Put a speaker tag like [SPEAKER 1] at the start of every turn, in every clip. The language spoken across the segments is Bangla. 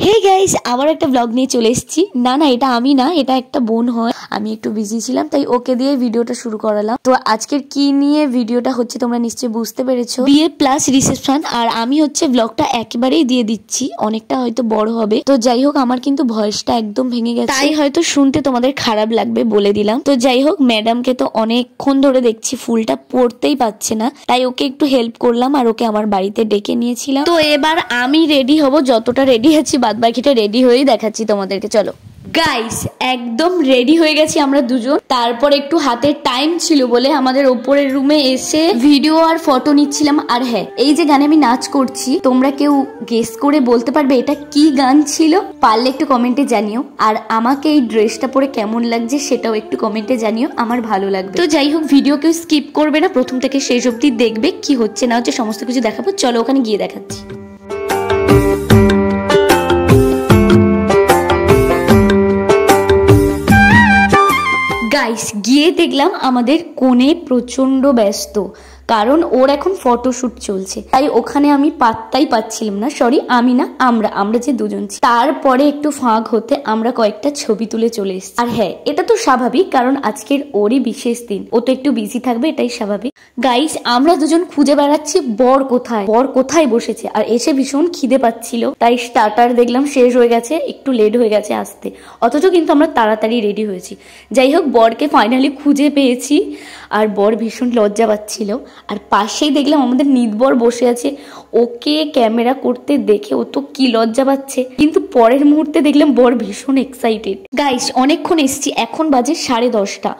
[SPEAKER 1] হে গাইস, আবার একটা ব্লগ নিয়ে চলে এসেছি। না এটা আমি না, এটা একটা বোন হয়। আমি একটু বিজি ছিলাম তাই ওকে দিয়ে ভিডিওটা শুরু করালাম। তো আজকের কি নিয়ে ভিডিওটা হচ্ছে তোমরা নিশ্চয়ই বুঝতে পেরেছো, বিয়ে প্লাস রিসেপশন। আর আমি হচ্ছে ব্লগটা একেবারেই দিয়ে দিচ্ছি, অনেকটা হয়তো বড় হবে। তো যাই হোক, আমার কিন্তু ভয়েসটা একদম ভেঙে গেছে, তাই হয়তো শুনতে তোমাদের খারাপ লাগবে, বলে দিলাম। তো যাই হোক, ম্যাডামকে তো অনেকক্ষণ ধরে দেখছি ফুলটা পড়তেই পারছে না, তাই ওকে একটু হেল্প করলাম আর ওকে আমার বাড়িতে ডেকে নিয়েছিলাম। তো এবার আমি রেডি হব, যতটা রেডি আছি বাদ বাকিটা রেডি হয়েই দেখাচ্ছি তোমাদেরকে। চলো গাইস, একদম রেডি হয়ে গেছি আমরা দুজন। তারপর একটু হাতে টাইম ছিল বলে আমাদের ওপরের রুমে এসে ভিডিও আর ফটো নিচ্ছিলাম। আর হ্যাঁ, এই যে গানে আমি নাচ করছি, তোমরা কেউ গেস করে বলতে পারবে এটা কি গান ছিল? পারলে একটু কমেন্টে জানিও। আর আমাকে এই ড্রেসটা পরে কেমন লাগছে সেটাও একটু কমেন্টে জানিও, আমার ভালো লাগবে। তো যাই হোক, ভিডিও কেউ স্কিপ করবে না, প্রথম থেকে শেষ অবধি দেখবে, কি হচ্ছে না হচ্ছে সমস্ত কিছু দেখাবো। চলো ওখানে গিয়ে দেখাচ্ছি। গাইস, গিয়ে দেখলাম আমাদের কোণে প্রচন্ড ব্যস্ত, কারণ ওর এখন ফটোশুট চলছে, তাই ওখানে আমি পাত্তাই পাচ্ছিলাম না। সরি, আমি না, আমরা যে দুজন। তারপরে একটু ফাঁক হতে আমরা কয়েকটা ছবি তুলে চলে এসেছি। আর হ্যাঁ, এটা তো স্বাভাবিক, কারণ আজকের ওরই বিশেষ দিন, ও তো একটু বিজি থাকবে, এটাই স্বাভাবিক। গাইস, আমরা দুজন খুঁজে বেড়াচ্ছি বর কোথায় বসেছে। আর এসে ভীষণ খিদে পাচ্ছিল, তাই স্টার্টার দেখলাম শেষ হয়ে গেছে, একটু লেট হয়ে গেছে আসতে। অথচ কিন্তু আমরা তাড়াতাড়ি রেডি হয়েছি। যাই হোক, বরকে ফাইনালি খুঁজে পেয়েছি। আর বর ভীষণ লজ্জা পাচ্ছিল। আর পাশেই দেখলাম আমাদের নিদবর বসে আছে, ওকে ক্যামেরা করতে দেখে ও তো কি লজ্জা পাচ্ছে, কিন্তু পরের মুহূর্তে দেখলাম বর ভীষণ এক্সাইটেড। গাইস, অনেকক্ষণ এসছি, এখন বাজে 10:30।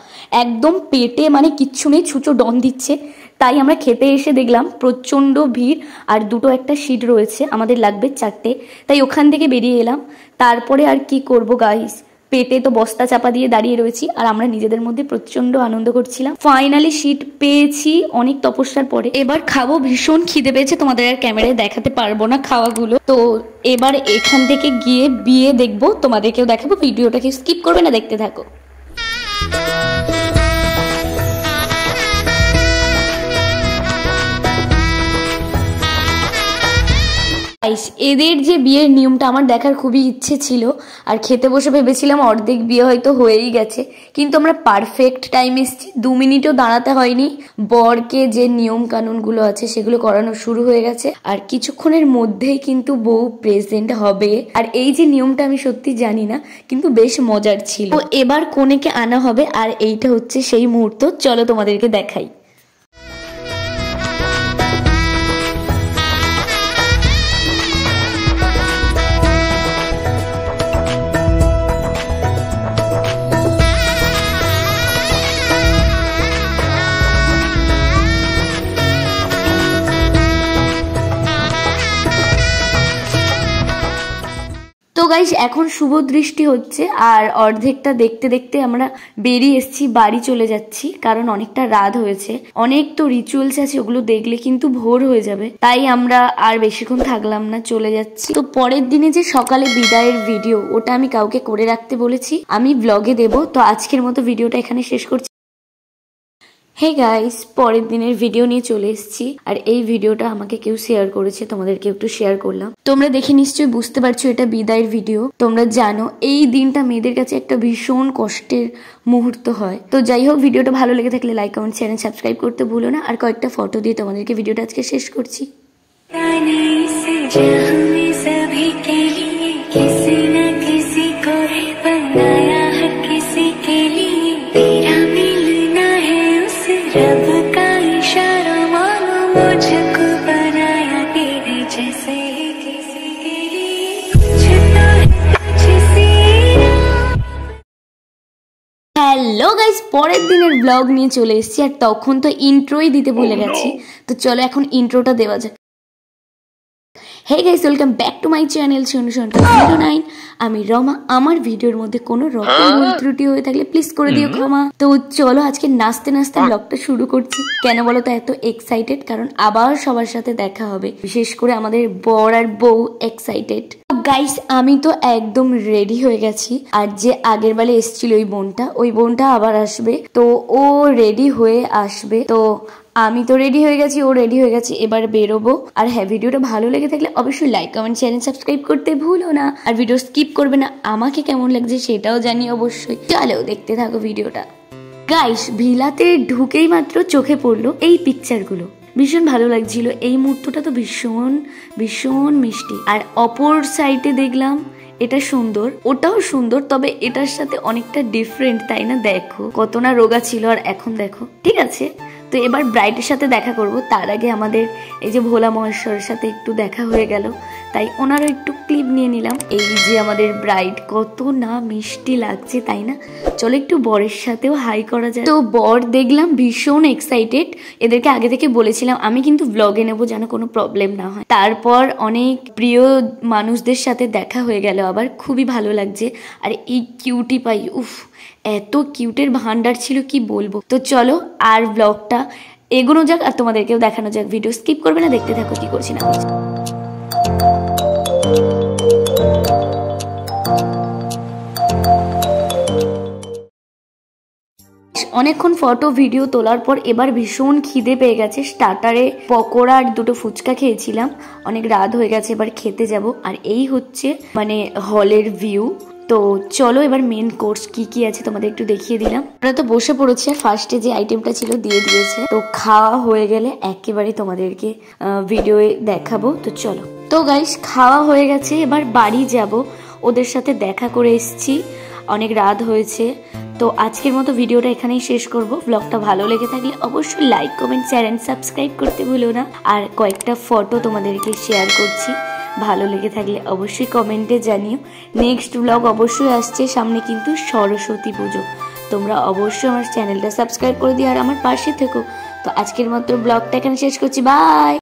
[SPEAKER 1] একদম পেটে মানে কিচ্ছু নেই, ছুঁচো ডন দিচ্ছে। তাই আমরা খেতে এসে দেখলাম প্রচন্ড ভিড়, আর দুটো একটা সিট রয়েছে, আমাদের লাগবে 4টে, তাই ওখান থেকে বেরিয়ে এলাম। তারপরে আর কি করব গাইস, পেটে তো বস্তা চাপা দিয়ে দাঁড়িয়ে রয়েছি, আর আমরা নিজেদের মধ্যে প্রচন্ড আনন্দ করছিলাম। ফাইনালি সিট পেয়েছি অনেক তপস্যার পরে। এবার খাবো, ভীষণ খিদে পেয়েছে, তোমাদের আর ক্যামেরায় দেখাতে পারবো না খাওয়াগুলো। তো এবার এখান থেকে গিয়ে বিয়ে দেখবো, তোমাদেরকেও দেখাবো। ভিডিওটাকে স্কিপ করবে না, দেখতে থাকো। এদের যে বিয়ের নিয়মটা আমার দেখার খুবই ইচ্ছে ছিল, আর খেতে বসে ভেবেছিলাম অর্ধেক বিয়ে হয়তো হয়েই গেছে, কিন্তু আমরা পারফেক্ট টাইম এসেছি, 2 মিনিটও দাঁড়াতে হয়নি। বরকে যে নিয়ম কানুন গুলো আছে সেগুলো করানো শুরু হয়ে গেছে, আর কিছুক্ষণের মধ্যেই কিন্তু বউ প্রেজেন্ট হবে। আর এই যে নিয়মটা আমি সত্যি জানি না, কিন্তু বেশ মজার ছিল। তো এবার কনেকে আনা হবে, আর এইটা হচ্ছে সেই মুহূর্ত। চলো তোমাদেরকে দেখাই। তো গাইস, এখন শুভ দৃষ্টি হচ্ছে, আর অর্ধেকটা দেখতে দেখতে আমরা বেরিয়ে এসেছি, বাড়ি চলে যাচ্ছি, কারণ অনেকটা রাত হয়েছে। অনেক তো রিচুয়ালস আছে, ওগুলো দেখলে কিন্তু ভোর হয়ে যাবে, তাই আমরা আর বেশিক্ষণ থাকলাম না, চলে যাচ্ছি। তো পরের দিনে যে সকালে বিদায়ের ভিডিও, ওটা আমি কাউকে করে রাখতে বলেছি, আমি ব্লগে দেব। তো আজকের মতো ভিডিওটা এখানে শেষ করছি। হে গাইস, পরের দিনের ভিডিও নিয়ে চলে এসেছি, আর এই ভিডিওটা আমাকে কেউ শেয়ার করেছে, তোমাদেরকে একটু শেয়ার করলাম। তোমরা দেখে নিশ্চয়ই বুঝতে পারছো এটা বিদায়ের ভিডিও। তোমরা জানো এই দিনটা মেয়েদের কাছে একটা ভীষণ কষ্টের মুহূর্ত হয়। তো যাই হোক, ভিডিওটা ভালো লেগে থাকলে লাইক, কমেন্ট, শেয়ার, সাবস্ক্রাইব করতে ভুলো না। আর কয়েকটা ফটো দিয়ে তোমাদেরকে ভিডিওটা আজকে শেষ করছি। হ্যালো গাইস, পরের দিনের ব্লগ নিয়ে চলে এসেছি, আর তখন তো ইন্ট্রোই দিতে ভুলে গেছি। তো চলো এখন ইন্ট্রোটা দেওয়া যাক। Hey guys, welcome back to my channel Sonu 09। আমি রমা। আমার ভিডিওর মধ্যে কোনো রকম ভুল ত্রুটি হয়ে থাকলে প্লিজ করে দিও ক্ষমা। তো চলো আজকে নাচতে নাচতে ব্লগটা শুরু করছি। কেন বলো তো এত এক্সাইটেড? কারণ আবার সবার সাথে দেখা হবে, বিশেষ করে আমাদের বর আর বউ এক্সাইটেড। গাইস, আমি তো একদম রেডি হয়ে গেছি, আর যে আগের বেলা এসেছিল ওই বোনটা আবার আসবে, তো ও রেডি হয়ে আসবে। তো আমি তো রেডি হয়ে গেছি, ও রেডি হয়ে গেছে, এবার বেরোবো। আর হ্যাঁ, ভিডিওটা ভালো লেগে থাকলে অবশ্যই লাইক কমেন্ট চ্যানেল সাবস্ক্রাইব করতে ভুলো না, আর ভিডিও স্কিপ করবে না। আমাকে কেমন লাগছে সেটাও জানি অবশ্যই। চলো দেখতে থাকো ভিডিওটা। গাইস, ভিলাতে ঢুকেই মাত্র চোখে পড়লো এই পিকচারগুলো, ভীষণ ভালো লাগছিল। এই মুহূর্তটা তো ভীষণ ভীষণ মিষ্টি। আর অপর সাইডে দেখলাম এটা সুন্দর, ওটাও সুন্দর, তবে এটার সাথে অনেকটা ডিফারেন্ট, তাই না? দেখো কত না রোগা ছিল আর এখন দেখো। ঠিক আছে, তো এবার ব্রাইডের সাথে দেখা করব। তার আগে আমাদের এই যে ভোলা মহেশ্বরের সাথে একটু দেখা হয়ে গেল, তাই ওনারও একটু ক্লিপ নিয়ে নিলাম। এই যে আমাদের ব্রাইড, কত না মিষ্টি লাগছে, তাই না? চলো একটু বরের সাথেও হাই করা যায়। তো বর দেখলাম ভীষণ এক্সাইটেড, এদেরকে আগে থেকে বলেছিলাম আমি কিন্তু ব্লগে নেবো যেন কোনো প্রবলেম না হয়। তারপর অনেক প্রিয় মানুষদের সাথে দেখা হয়ে গেল, আবার খুবই ভালো লাগছে। আর এই কিউটি পাই, উফ, এত কিউটের ভান্ডার ছিল কি বলবো। তো চলো আর ব্লগটা এগোনো যাক আর তোমাদেরকেও দেখানো যাক। ভিডিও স্কিপ করবে না, দেখতে থাকো কি করছি না করছি। অনেকক্ষণ ফটো ভিডিও তোলার পর এবার ভীষণ খিদে পেয়ে গেছে। স্টার্টারে পকোড়া আর দুটো ফুচকা খেয়েছিলাম, অনেক রাত হয়ে গেছে, এবার খেতে যাব। আর এই হচ্ছে মানে হলের ভিউ। তো চলো এবার মেন কোর্স কি কি আছে তোমাদের একটু দেখিয়ে দিলাম। আমরা তো বসে পড়েছি, আর ফার্স্টে যে আইটেমটা ছিল দিয়ে দিয়েছে। তো খাওয়া হয়ে গেলে একেবারে তোমাদেরকে ভিডিওয়ে দেখাবো। তো চলো। তো গাইস, খাওয়া হয়ে গেছে, এবার বাড়ি যাব। ওদের সাথে দেখা করে এসেছি, অনেক রাত হয়েছে। তো আজকের মতো ভিডিওটা এখানেই শেষ করব। ব্লগটা ভালো লেগে থাকলে অবশ্যই লাইক কমেন্ট চ্যানেল সাবস্ক্রাইব করতে ভুলো না। আর কয়েকটা ফটো তোমাদেরকে শেয়ার করছি, ভালো লেগে থাকলে অবশ্যই কমেন্টে জানিও। নেক্সট ব্লগ অবশ্যই আসছে সামনে, কিন্তু সরস্বতী পুজো। তোমরা অবশ্যই আমার চ্যানেলটা সাবস্ক্রাইব করে দিও আর আমার পাশে থেকো। তো আজকের মতো ব্লগটা এখানে শেষ করছি, বাই।